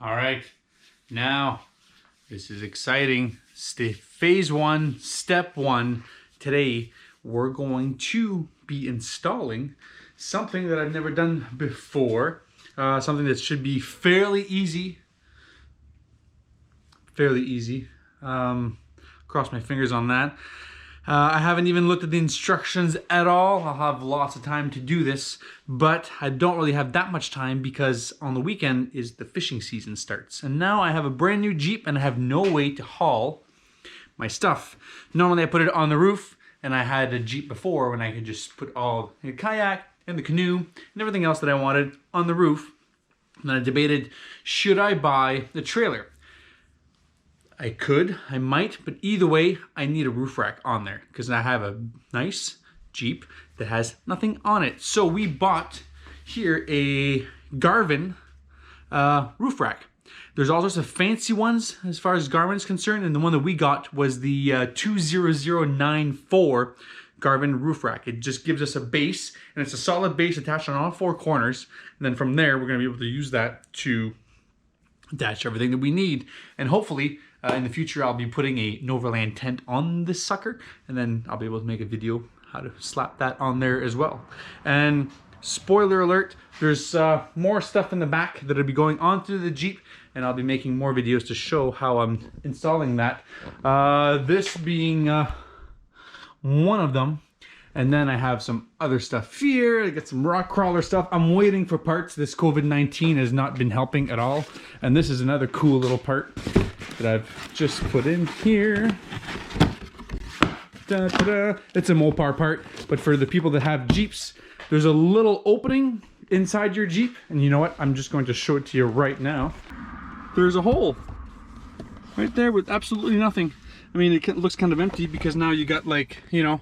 All right, now this is exciting. Phase 1, step 1. Today we're going to be installing something that I've never done before. Something that should be fairly easy. Cross my fingers on that. I haven't even looked at the instructions at all. I'll have lots of time to do this, but I don't really have that much time because on the weekend is the fishing season starts. And now I have a brand new Jeep and I have no way to haul my stuff. Normally I put it on the roof, and I had a Jeep before when I could just put all the kayak and the canoe and everything else that I wanted on the roof. And then I debated, should I buy the trailer? I could, I might, but either way, I need a roof rack on there because I have a nice Jeep that has nothing on it. So we bought here a Garvin roof rack. There's all sorts of fancy ones as far as Garvin is concerned, and the one that we got was the 20094 Garvin roof rack. It just gives us a base, and it's a solid base attached on all four corners, and then from there, we're gonna be able to use that to attach everything that we need. And hopefully, in the future, I'll be putting a Noverland tent on this sucker, and then I'll be able to make a video how to slap that on there as well. And spoiler alert, there's more stuff in the back that'll be going onto the Jeep, and I'll be making more videos to show how I'm installing that. This being one of them. And then I have some other stuff here. I got some rock crawler stuff. I'm waiting for parts. This COVID-19 has not been helping at all. And this is another cool little part that I've just put in here. Da, da, da. It's a Mopar part, but for the people that have Jeeps, there's a little opening inside your Jeep. And you know what? I'm just going to show it to you right now. There's a hole right there with absolutely nothing. I mean, it looks kind of empty because now you got, like, you know,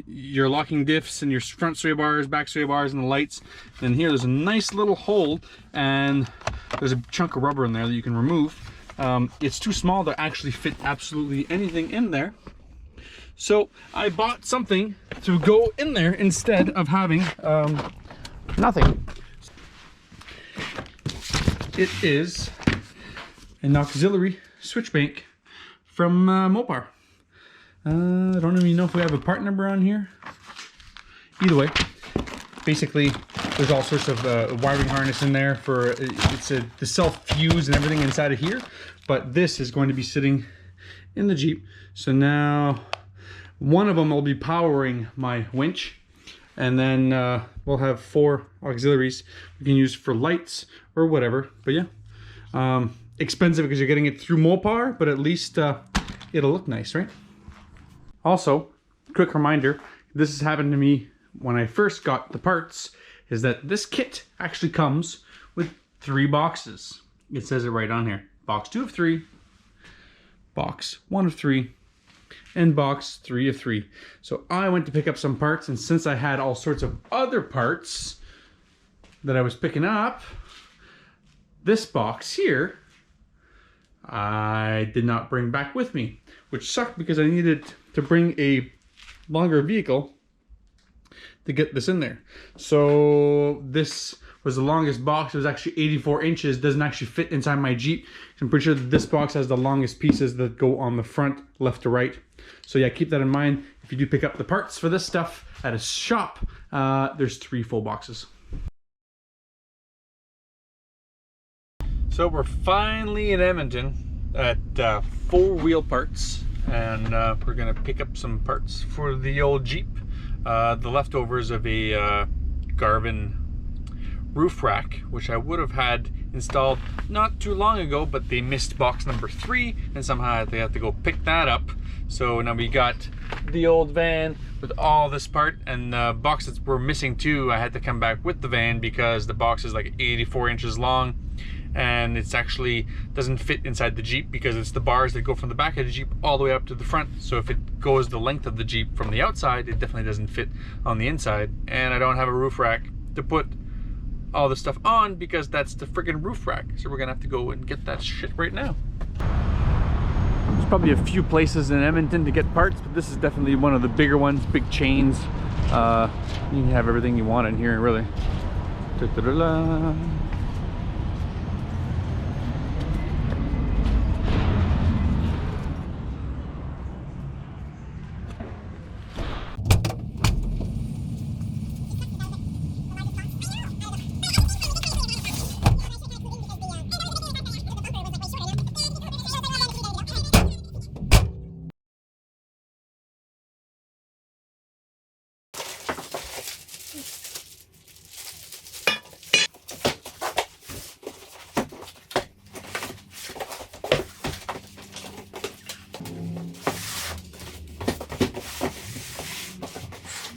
your locking diffs and your front sway bars, back sway bars, and the lights. And here there's a nice little hole, and there's a chunk of rubber in there that you can remove. It's too small to actually fit absolutely anything in there. So I bought something to go in there instead of having nothing. It is an auxiliary switch bank from Mopar. I don't even know if we have a part number on here. Either way, basically, there's all sorts of wiring harness in there for the self fuse and everything inside of here. But this is going to be sitting in the Jeep. So now, one of them will be powering my winch, and then we'll have 4 auxiliaries we can use for lights or whatever. But yeah, expensive because you're getting it through Mopar, but at least it'll look nice, right? Also, quick reminder, this has happened to me when I first got the parts, is that this kit actually comes with 3 boxes. It says it right on here. Box 2 of 3, box 1 of 3, and box 3 of 3. So I went to pick up some parts, and since I had all sorts of other parts that I was picking up, this box here, I did not bring back with me, which sucked because I needed to bring a longer vehicle to get this in there. So this was the longest box. It was actually 84 inches. Doesn't actually fit inside my Jeep. I'm pretty sure that this box has the longest pieces that go on the front, left to right. So yeah, keep that in mind. If you do pick up the parts for this stuff at a shop, there's 3 full boxes. So we're finally in Edmonton at 4-wheel parts, and we're gonna pick up some parts for the old Jeep. The leftovers of a Garvin roof rack, which I would have had installed not too long ago, but they missed box number 3, and somehow they had to go pick that up. So now we got the old van with all this part, and the box that we're missing too, I had to come back with the van because the box is like 84 inches long, and it's actually doesn't fit inside the Jeep because it's the bars that go from the back of the Jeep all the way up to the front. So if it goes the length of the Jeep from the outside, it definitely doesn't fit on the inside. And I don't have a roof rack to put all this stuff on because that's the friggin' roof rack. So we're gonna have to go and get that shit right now. There's probably a few places in Edmonton to get parts, but this is definitely one of the bigger ones, big chains. You can have everything you want in here, really. Da -da -da -da.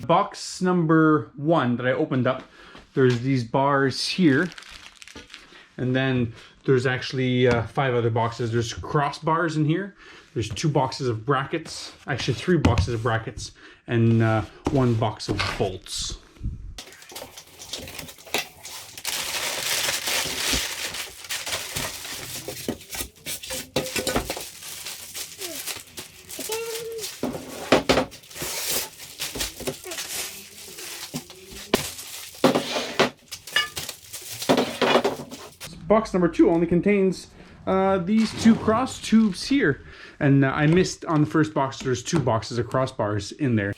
box number 1 that I opened up, there's these bars here. And then there's actually 5 other boxes. There's crossbars in here. There's 2 boxes of brackets. Actually 3 boxes of brackets. And 1 box of bolts. Box number 2 only contains these 2 cross tubes here, and I missed on the first box. There's 2 boxes of crossbars in there.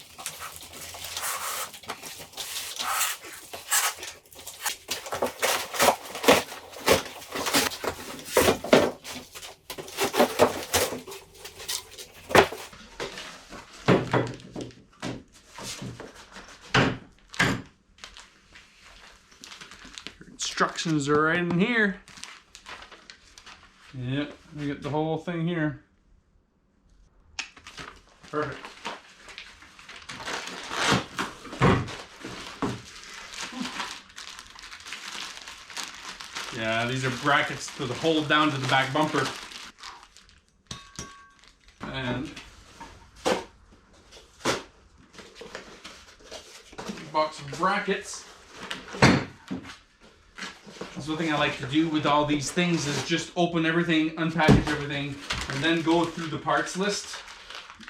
Instructions are right in here. Yep, we get the whole thing here. Perfect. Yeah, these are brackets to the hold down to the back bumper. And box of brackets. That's one thing I like to do with all these things is just open everything, unpackage everything, and then go through the parts list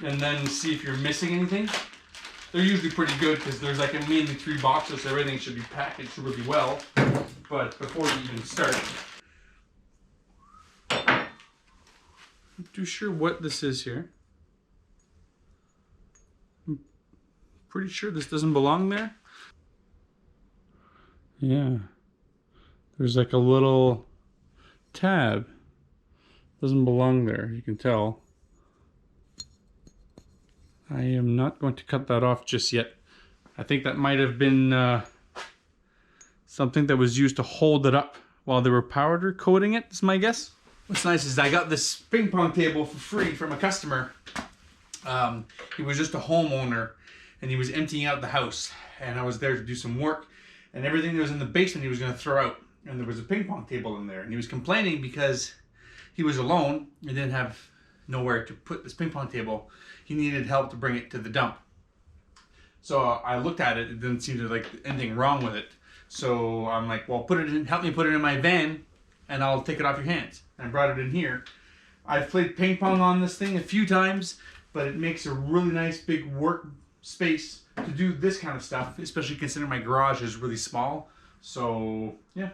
and then see if you're missing anything. They're usually pretty good because there's like mainly 3 boxes, so everything should be packaged really well. But before you even start, I'm not too sure what this is here. I'm pretty sure this doesn't belong there. Yeah. There's like a little tab. Doesn't belong there, you can tell. I am not going to cut that off just yet. I think that might have been something that was used to hold it up while they were powder coating it, is my guess. What's nice is I got this ping pong table for free from a customer. He was just a homeowner and he was emptying out the house, and I was there to do some work, and everything that was in the basement he was going to throw out. And there was a ping pong table in there, and he was complaining because he was alone and didn't have nowhere to put this ping pong table. He needed help to bring it to the dump. So I looked at it. It didn't seem to like anything wrong with it. So I'm like, well, put it in, help me put it in my van, and I'll take it off your hands. And I brought it in here. I've played ping pong on this thing a few times, but it makes a really nice big work space to do this kind of stuff, especially considering my garage is really small. So, yeah.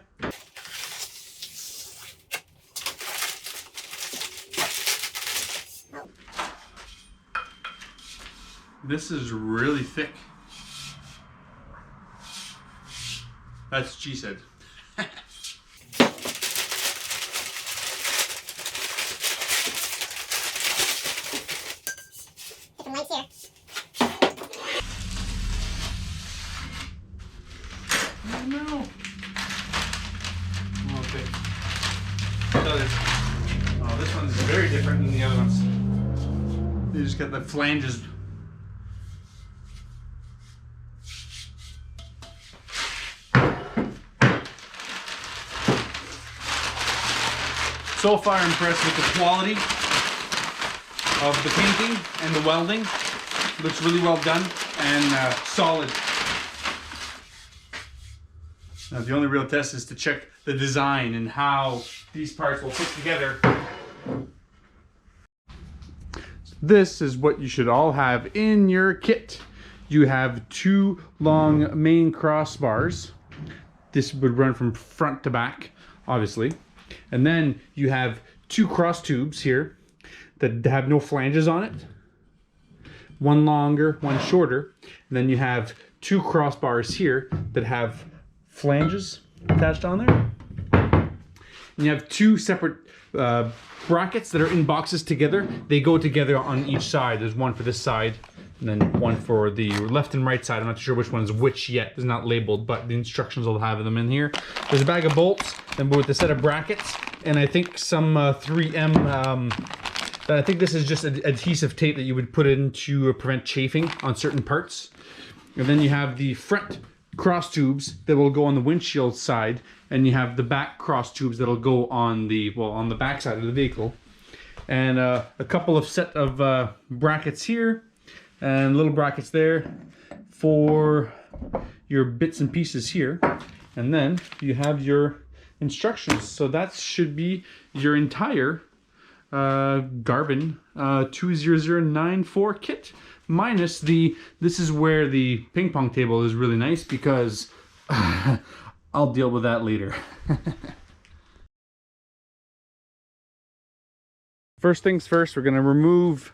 This is really thick. That's what she said. Oh, this one's very different than the other ones. They just got the flanges. So far impressed with the quality of the painting and the welding. Looks really well done and solid. Now the only real test is to check the design and how these parts will fit together. This is what you should all have in your kit. You have 2 long main crossbars. This would run from front to back, obviously. And then you have 2 cross tubes here that have no flanges on it. One longer, one shorter. And then you have 2 crossbars here that have flanges attached on there. And you have 2 separate brackets that are in boxes together. They go together on each side. There's one for this side and then one for the left and right side. I'm not sure which one is which yet. It's not labeled, but the instructions will have them in here. There's a bag of bolts, then with a set of brackets, and I think some 3M, I think this is just adhesive tape that you would put in to prevent chafing on certain parts. And then you have the front cross tubes that will go on the windshield side, and you have the back cross tubes that'll go on the, well, on the back side of the vehicle. And a couple of set of brackets here, and little brackets there for your bits and pieces here. And then you have your instructions. So that should be your entire Garvin 20094 kit, minus this is where the ping pong table is really nice, because I'll deal with that later. First things first, we're going to remove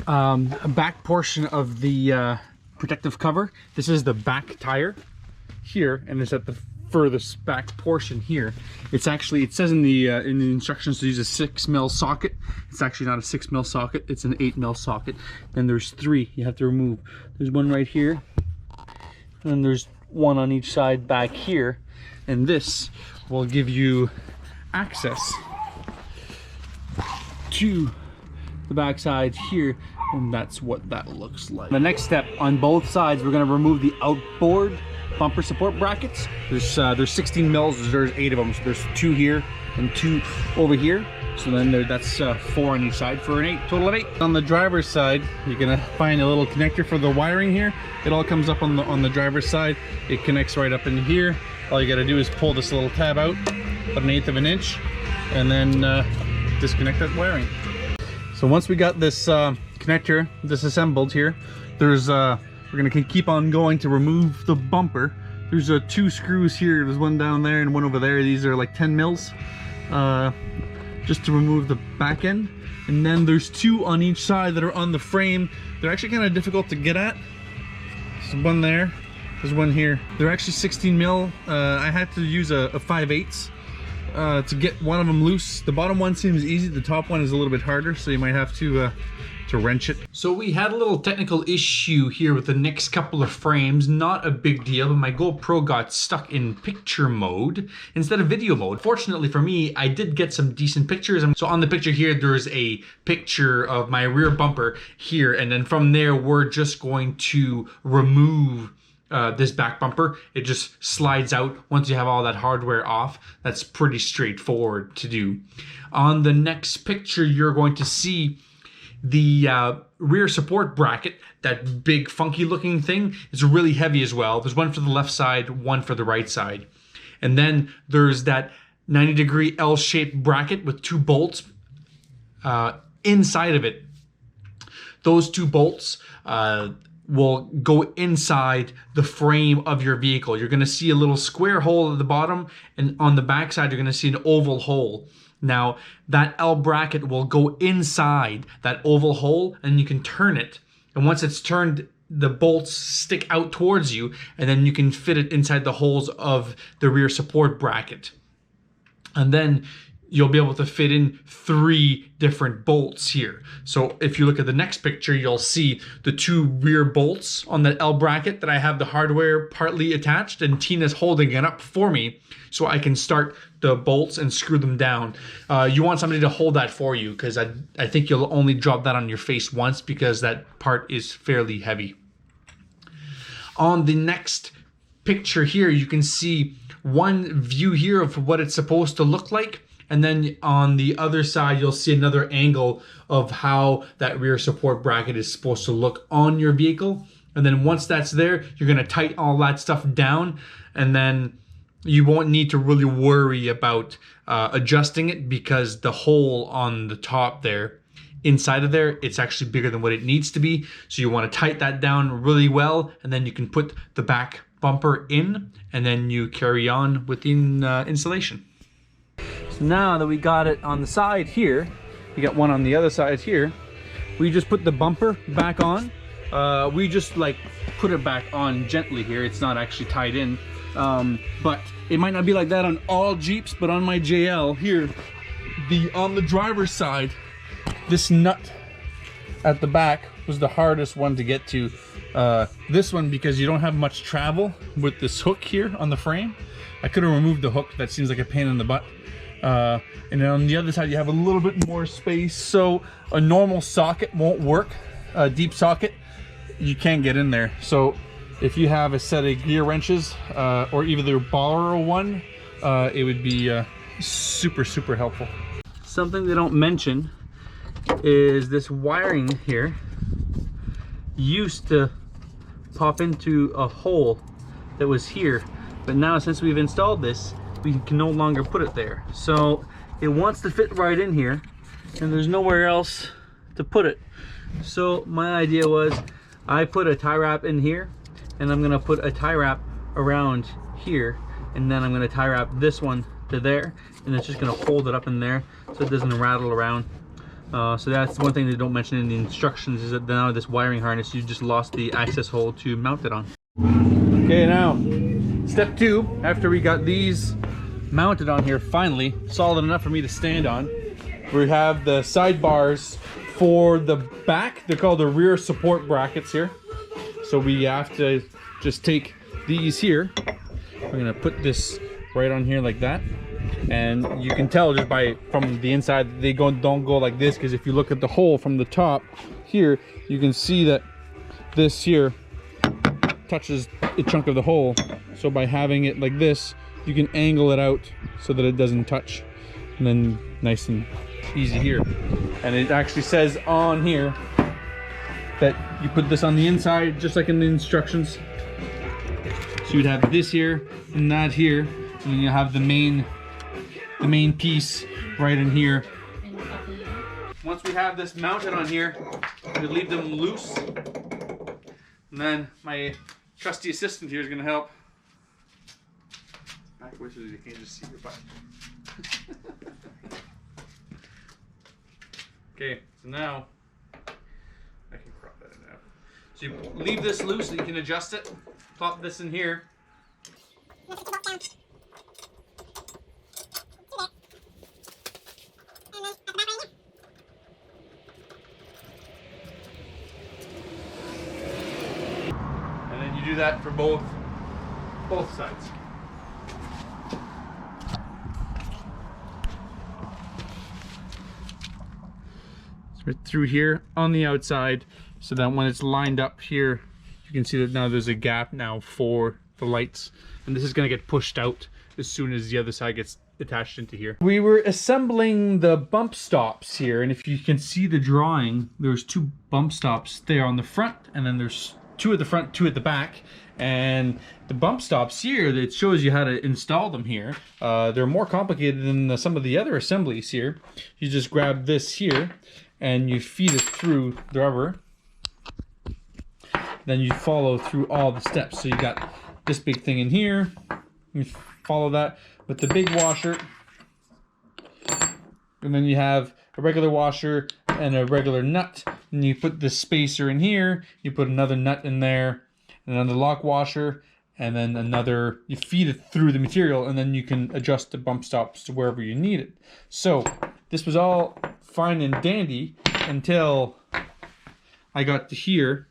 a back portion of the protective cover. This is the back tire here, and it's at the furthest back portion here. It's actually, it says in the instructions to use a 6mm socket. It's actually not a 6mm socket, it's an 8mm socket. Then there's 3 you have to remove. There's one right here, and there's one on each side back here, and this will give you access to the back side here, and that's what that looks like. The next step, on both sides, we're going to remove the outboard bumper support brackets. There's 16 mils, there's 8 of them, so there's 2 here and 2 over here. So then that's 4 on each side for an 8, total of 8. On the driver's side, you're gonna find a little connector for the wiring here. It all comes up on the driver's side. It connects right up in here. All you gotta do is pull this little tab out, about 1/8 of an inch, and then disconnect that wiring. So once we got this connector disassembled here, there's we're gonna keep on going to remove the bumper. There's 2 screws here. There's one down there and one over there. These are like 10 mils, just to remove the back end. And then there's 2 on each side that are on the frame. They're actually kind of difficult to get at. There's one there. There's one here. They're actually 16 mil. I had to use a 5/8 to get one of them loose. The bottom one seems easy. The top one is a little bit harder, so you might have to wrench it. So we had a little technical issue here with the next couple of frames. Not a big deal, but my GoPro got stuck in picture mode instead of video mode. Fortunately for me, I did get some decent pictures. So on the picture here, there's a picture of my rear bumper here, and then from there, we're just going to remove this back bumper. It just slides out once you have all that hardware off. That's pretty straightforward to do. On the next picture, you're going to see the rear support bracket, that big funky looking thing, is really heavy as well. There's one for the left side, one for the right side. And then there's that 90-degree L-shaped bracket with 2 bolts inside of it. Those 2 bolts will go inside the frame of your vehicle. You're gonna see a little square hole at the bottom, and on the back side, you're gonna see an oval hole. Now, that L bracket will go inside that oval hole, and you can turn it. And once it's turned, the bolts stick out towards you, and then you can fit it inside the holes of the rear support bracket. And then you'll be able to fit in 3 different bolts here. So if you look at the next picture, you'll see the 2 rear bolts on the L bracket that I have the hardware partly attached, and Tina's holding it up for me so I can start the bolts and screw them down. You want somebody to hold that for you, because I think you'll only drop that on your face once, because that part is fairly heavy. On the next picture here, you can see one view here of what it's supposed to look like. And then on the other side, you'll see another angle of how that rear support bracket is supposed to look on your vehicle. And then once that's there, you're gonna tighten all that stuff down, and then you won't need to really worry about adjusting it, because the hole on the top there, inside of there, it's actually bigger than what it needs to be. So you wanna tighten that down really well, and then you can put the back bumper in, and then you carry on with the installation. Now that we got it on the side here, we got one on the other side here, we just put the bumper back on. We just like put it back on gently here. It's not actually tied in, but it might not be like that on all Jeeps, but on my JL here, on the driver's side, this nut at the back was the hardest one to get to. This one, because you don't have much travel with this hook here on the frame. I could have removed the hook. That seems like a pain in the butt. And then on the other side, you have a little bit more space, so a normal socket won't work. A deep socket, you can't get in there. So if you have a set of gear wrenches or either borrow one, it would be super helpful. Something they don't mention is this wiring here used to pop into a hole that was here, but now since we've installed this, we can no longer put it there. So it wants to fit right in here, and there's nowhere else to put it. So my idea was I put a tie wrap in here, and I'm gonna put a tie wrap around here, and then I'm gonna tie wrap this one to there, and it's just gonna hold it up in there so it doesn't rattle around. So that's one thing they don't mention in the instructions, is that now this wiring harness, you just lost the access hole to mount it on. Okay, now step 2, after we got these mounted on here, finally solid enough for me to stand on, we have the side bars for the back. They're called the rear support brackets here. So we have to just take these here. We're gonna put this right on here like that. And you can tell just from the inside, they don't go like this, because if you look at the hole from the top here, you can see that this here touches a chunk of the hole. So by having it like this, you can angle it out so that it doesn't touch, and then nice and easy here. And it actually says on here that you put this on the inside just like in the instructions. So you'd have this here and that here, and then you have the main piece right in here. Once we have this mounted on here, we leave them loose, and then my trusty assistant here is going to help. Back away so you can't just see your butt. Okay, so now I can crop that in now. So you leave this loose and you can adjust it. Plop this in here. And then you do that for both sides. Right through here on the outside, so that when it's lined up here, you can see that now there's a gap now for the lights, and this is going to get pushed out as soon as the other side gets attached into here. We were assembling the bump stops here, and if you can see the drawing, there's 2 bump stops there on the front, and then there's 2 at the front, 2 at the back. And the bump stops here, that shows you how to install them here. They're more complicated than some of the other assemblies here. You just grab this here and you feed it through the rubber. Then you follow through all the steps. So you got this big thing in here. You follow that with the big washer. And then you have a regular washer and a regular nut. And you put this spacer in here. You put another nut in there. And another lock washer. And then another, you feed it through the material. And then you can adjust the bump stops to wherever you need it. So this was all fine and dandy until I got to here,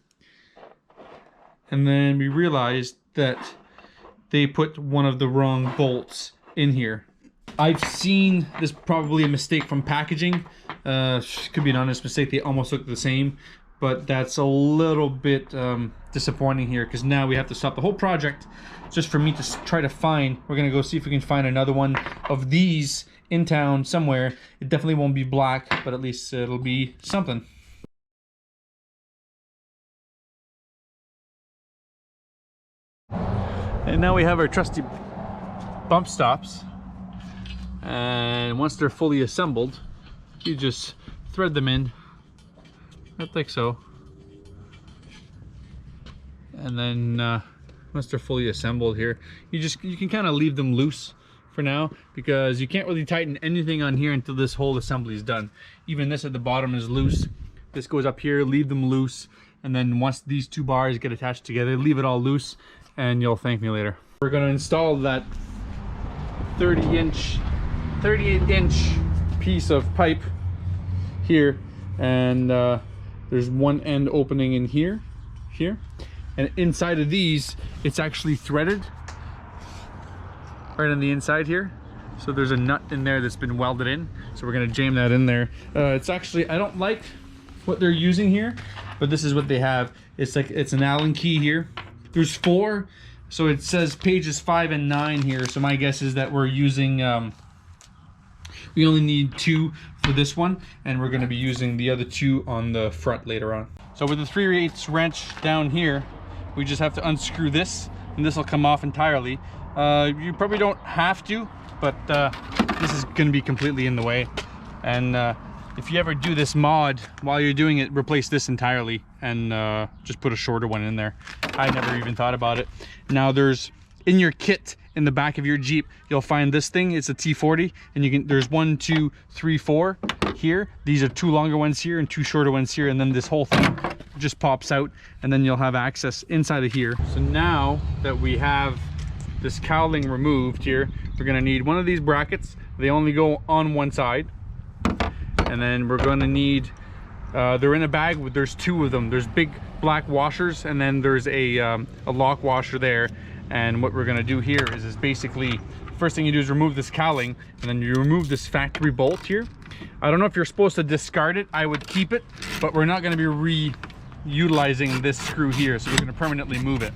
and then we realized that they put one of the wrong bolts in here. I've seen this, probably a mistake from packaging, could be an honest mistake, they almost look the same, but that's a little bit disappointing here, because now we have to stop the whole project just for me to try to find. We're gonna go see if we can find another one of these in town somewhere. It definitely won't be black, but at least it'll be something. And now we have our trusty bump stops, and once they're fully assembled, you just thread them in, like so. And then once they're fully assembled here, you can kind of leave them loose for now, because you can't really tighten anything on here until this whole assembly is done. Even this at the bottom is loose. This goes up here, leave them loose, and then once these 2 bars get attached together, leave it all loose, and you'll thank me later. We're going to install that 38-inch piece of pipe here, and there's one end opening in here, and inside of these, it's actually threaded right on the inside here. So there's a nut in there that's been welded in, so we're gonna jam that in there. It's actually, I don't like what they're using here, but this is what they have. It's like, it's an Allen key here, There's 4, so it says pages 5 and 9 here. So my guess is that we're using, we only need 2 for this one, and we're going to be using the other 2 on the front later on. So with the 3/8 wrench down here, we just have to unscrew this, and this will come off entirely. You probably don't have to, but this is going to be completely in the way. And if you ever do this mod, while you're doing it, replace this entirely and just put a shorter one in there. I never even thought about it. Now there's, in your kit in the back of your Jeep, you'll find this thing. It's a T40, and you can, there's 1, 2, 3, 4 here. These are 2 longer ones here and 2 shorter ones here, and then this whole thing just pops out, and then you'll have access inside of here. So now that we have this cowling removed here, we're gonna need one of these brackets. They only go on one side. And then we're gonna need, they're in a bag, there's 2 of them. There's big black washers, and then there's a lock washer there. And what we're gonna do here is basically, first thing you do is remove this cowling, and then you remove this factory bolt here. I don't know if you're supposed to discard it. I would keep it, but we're not gonna be re-utilizing this screw here, so we're gonna permanently move it.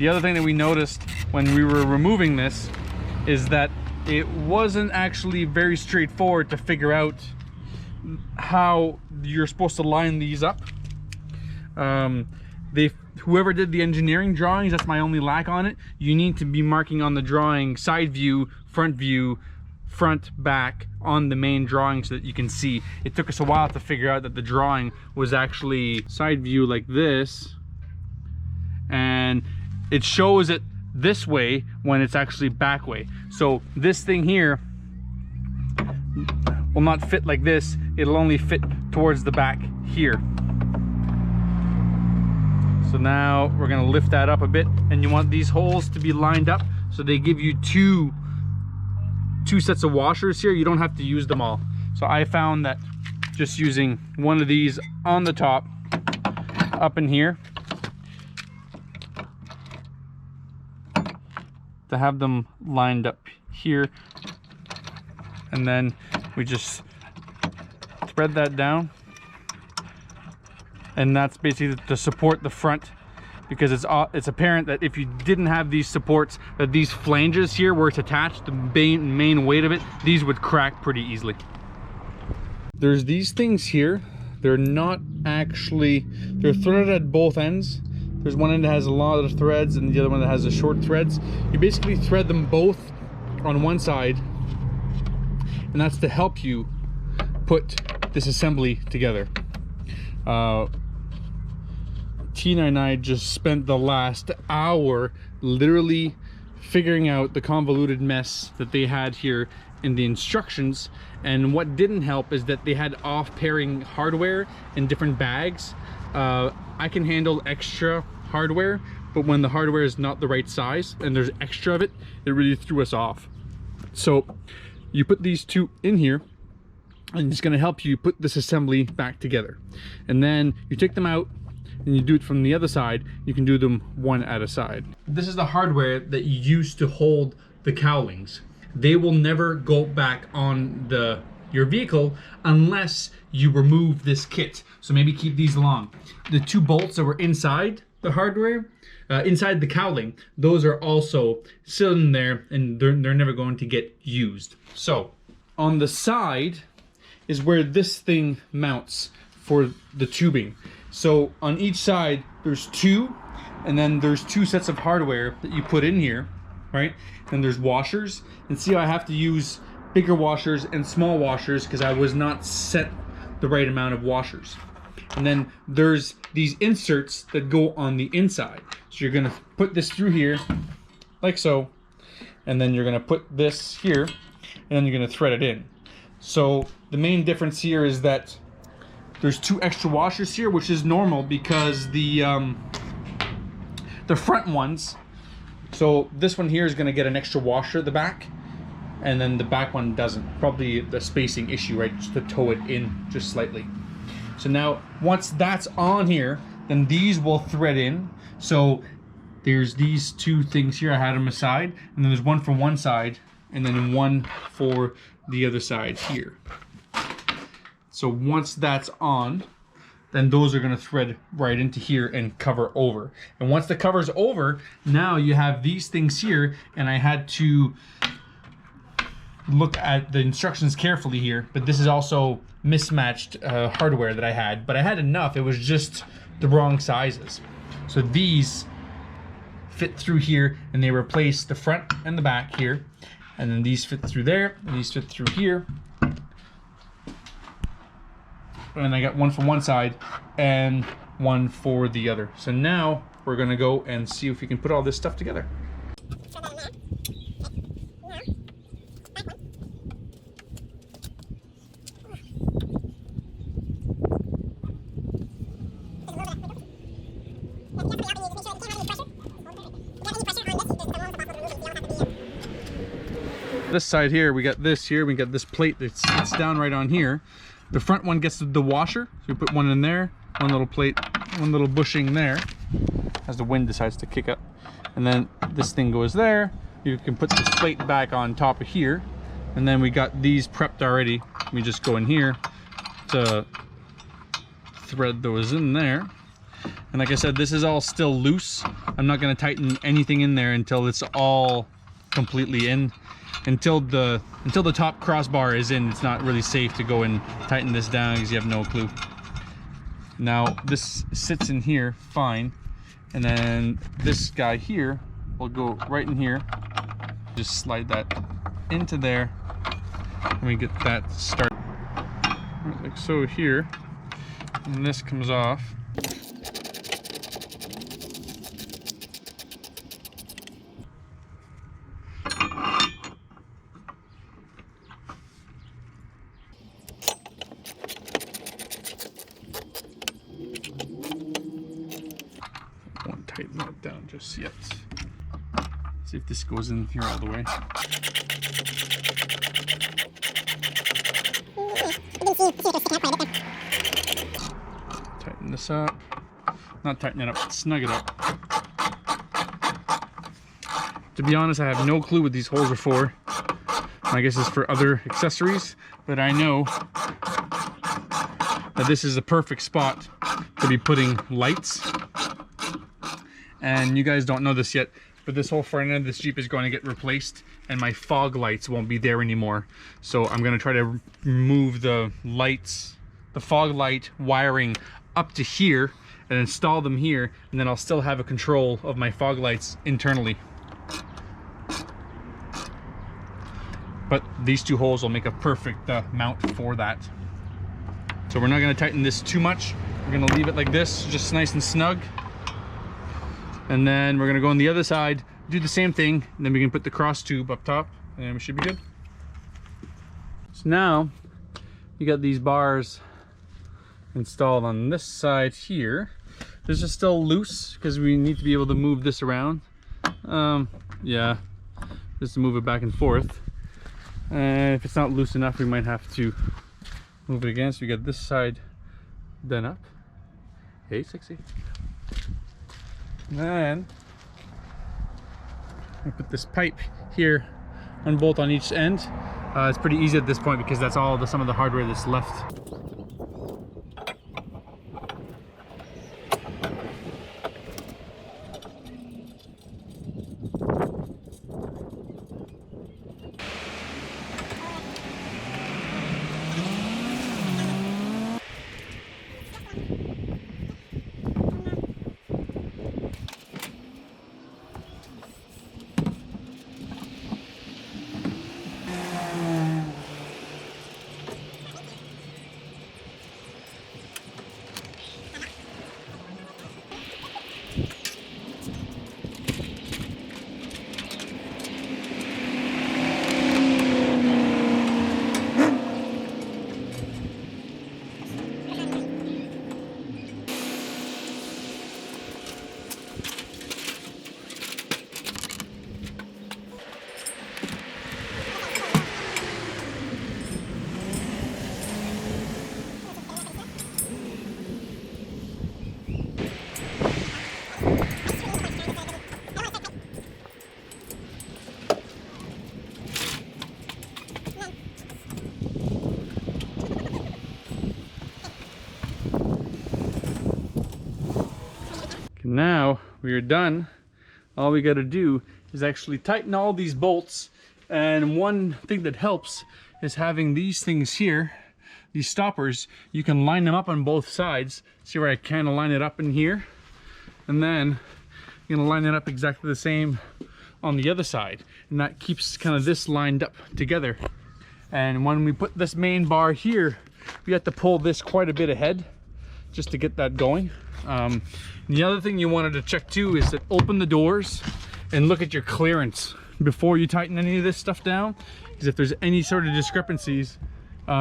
The other thing that we noticed when we were removing this is that it wasn't actually very straightforward to figure out how you're supposed to line these up. Whoever did the engineering drawings, that's my only lack on it. You need to be marking on the drawing side view, front, back on the main drawing so that you can see. It took us a while to figure out that the drawing was actually side view like this, and it shows it this way when it's actually back way. So this thing here will not fit like this. It'll only fit towards the back here. So now we're gonna lift that up a bit, and you want these holes to be lined up, so they give you two sets of washers here. You don't have to use them all. So I found that just using one of these on the top up in here, to have them lined up here, and then we just thread that down, and that's basically to support the front, because it's apparent that if you didn't have these supports, that these flanges here where it's attached, the main weight of it, these would crack pretty easily. There's these things here. They're not actually, they're threaded at both ends. There's one end that has a lot of threads and the other one that has the short threads. You basically thread them both on one side, and that's to help you put this assembly together. Tina and I just spent the last hour literally figuring out the convoluted mess that they had here in the instructions. And what didn't help is that they had off-pairing hardware in different bags. I can handle extra hardware, but when the hardware is not the right size and there's extra of it, it really threw us off. So you put these 2 in here, and it's going to help you put this assembly back together. And then you take them out and you do it from the other side. You can do them one at a side. This is the hardware that you use to hold the cowlings. They will never go back on your vehicle unless you remove this kit. So maybe keep these along. The 2 bolts that were inside the hardware, inside the cowling, those are also still in there, and they're never going to get used. So on the side is where this thing mounts for the tubing. So on each side there's 2, and then there's 2 sets of hardware that you put in here, right? And there's washers, and see, I have to use bigger washers and small washers because I was not set the right amount of washers. And then there's these inserts that go on the inside. So you're gonna put this through here like so, and then you're gonna put this here, and then you're gonna thread it in. So the main difference here is that there's 2 extra washers here, which is normal because the front ones, so this one here is going to get an extra washer at the back, and then the back one doesn't. Probably the spacing issue, right? Just to tow it in just slightly. So now once that's on here, then these will thread in. So there's these 2 things here. I had them aside, and then there's one for one side and then one for the other side here. So once that's on, then those are going to thread right into here and cover over. And once the cover's over, now you have these things here, and I had to look at the instructions carefully here, but this is also mismatched hardware that I had, but I had enough. It was just the wrong sizes. So these fit through here, and they replace the front and the back here, and then these fit through there, and these fit through here, and I got one for one side and one for the other. So now we're gonna go and see if we can put all this stuff together. This side here, we got this here, we got this plate that sits down right on here. The front one gets the washer, so we put one in there, one little plate, one little bushing there, as the wind decides to kick up. And then this thing goes there. You can put this plate back on top of here. And then we got these prepped already. We just go in here to thread those in there. And like I said, this is all still loose. I'm not gonna tighten anything in there until it's all completely in. Until the top crossbar is in, it's not really safe to go and tighten this down because you have no clue. Now this sits in here fine, and then this guy here will go right in here. Just slide that into there, and we get that started like so here, and this comes off. Tighten that down just yet. See if this goes in here all the way. Tighten this up. Not tighten it up, but snug it up. To be honest, I have no clue what these holes are for. I guess it's for other accessories, but I know that this is a perfect spot to be putting lights. And you guys don't know this yet, but this whole front end of this Jeep is going to get replaced, and my fog lights won't be there anymore. So I'm going to try to move the lights, the fog light wiring up to here and install them here, and then I'll still have a control of my fog lights internally. But these two holes will make a perfect mount for that. So we're not going to tighten this too much. We're going to leave it like this, just nice and snug. And then we're gonna go on the other side, do the same thing, and then we can put the cross tube up top, and we should be good. So now, you got these bars installed on this side here. This is still loose, because we need to be able to move this around. Yeah, just to move it back and forth. And if it's not loose enough, we might have to move it again. So we got this side done up. Hey, sexy. Then I put this pipe here, one bolt on each end. It's pretty easy at this point because that's all some of the hardware that's left. Now we are done. All we got to do is actually tighten all these bolts. And one thing that helps is having these things here, these stoppers. You can line them up on both sides. See where I kind of line it up in here? And then you're gonna line it up exactly the same on the other side. And that keeps kind of this lined up together. And when we put this main bar here, we have to pull this quite a bit ahead just to get that going. The other thing you wanted to check too is that open the doors and look at your clearance before you tighten any of this stuff down, because if there's any sort of discrepancies,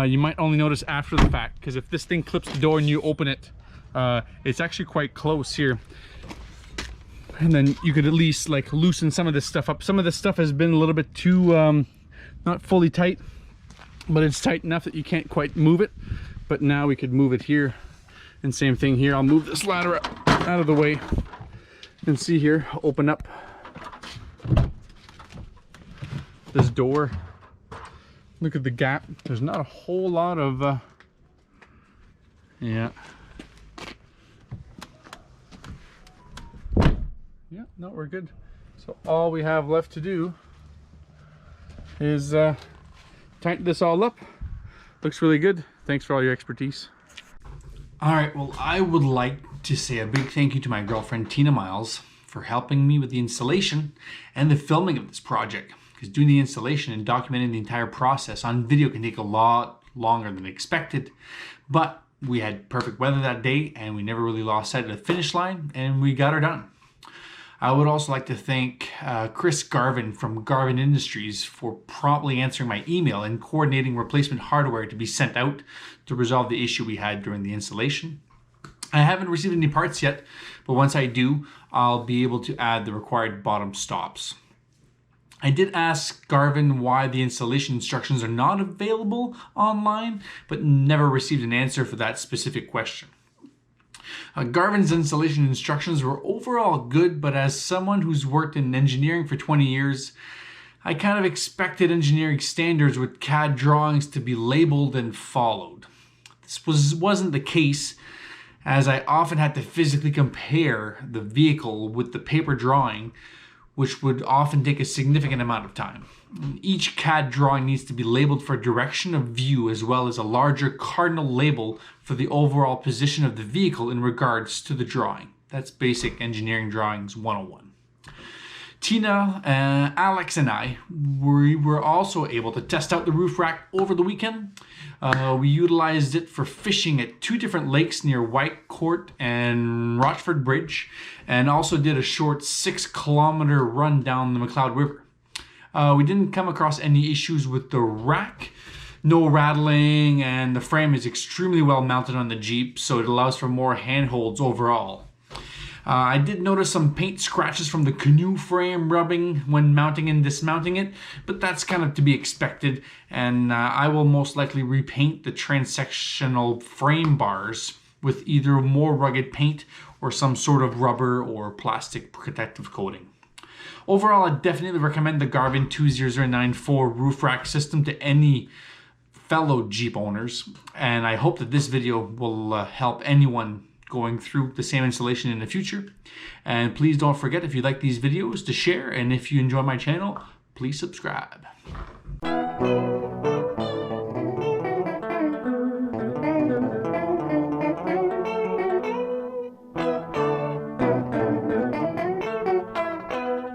you might only notice after the fact, because if this thing clips the door and you open it, it's actually quite close here. And then you could at least like loosen some of this stuff up. Some of this stuff has been a little bit too not fully tight, but it's tight enough that you can't quite move it. But now we could move it here. And same thing here. I'll move this ladder out of the way and see here, open up this door. Look at the gap. There's not a whole lot of yeah, no, we're good. So all we have left to do is tighten this all up. Looks really good. Thanks for all your expertise. All right, well, I would like to say a big thank you to my girlfriend Tina Miles for helping me with the installation and the filming of this project, because doing the installation and documenting the entire process on video can take a lot longer than expected. But we had perfect weather that day and we never really lost sight of the finish line, and we got her done. I would also like to thank Chris Garvin from Garvin Industries for promptly answering my email and coordinating replacement hardware to be sent out to resolve the issue we had during the installation. I haven't received any parts yet, but once I do, I'll be able to add the required bottom stops. I did ask Garvin why the installation instructions are not available online, but never received an answer for that specific question. Garvin's installation instructions were overall good, but as someone who's worked in engineering for 20 years, I kind of expected engineering standards with CAD drawings to be labeled and followed. This wasn't the case, as I often had to physically compare the vehicle with the paper drawing, which would often take a significant amount of time. Each CAD drawing needs to be labeled for direction of view, as well as a larger cardinal label for the overall position of the vehicle in regards to the drawing. That's basic engineering drawings 101. Tina, Alex, and I, we were also able to test out the roof rack over the weekend. We utilized it for fishing at 2 different lakes near Whitecourt and Rochford Bridge, and also did a short 6-kilometer run down the McLeod River. We didn't come across any issues with the rack, no rattling, and the frame is extremely well mounted on the Jeep, so it allows for more handholds overall. I did notice some paint scratches from the canoe frame rubbing when mounting and dismounting it, but that's kind of to be expected, and I will most likely repaint the transsectional frame bars with either more rugged paint or some sort of rubber or plastic protective coating. Overall, I definitely recommend the Garvin 20094 roof rack system to any fellow Jeep owners, and I hope that this video will help anyone going through the same installation in the future. And please don't forget, if you like these videos, to share, and if you enjoy my channel, please subscribe.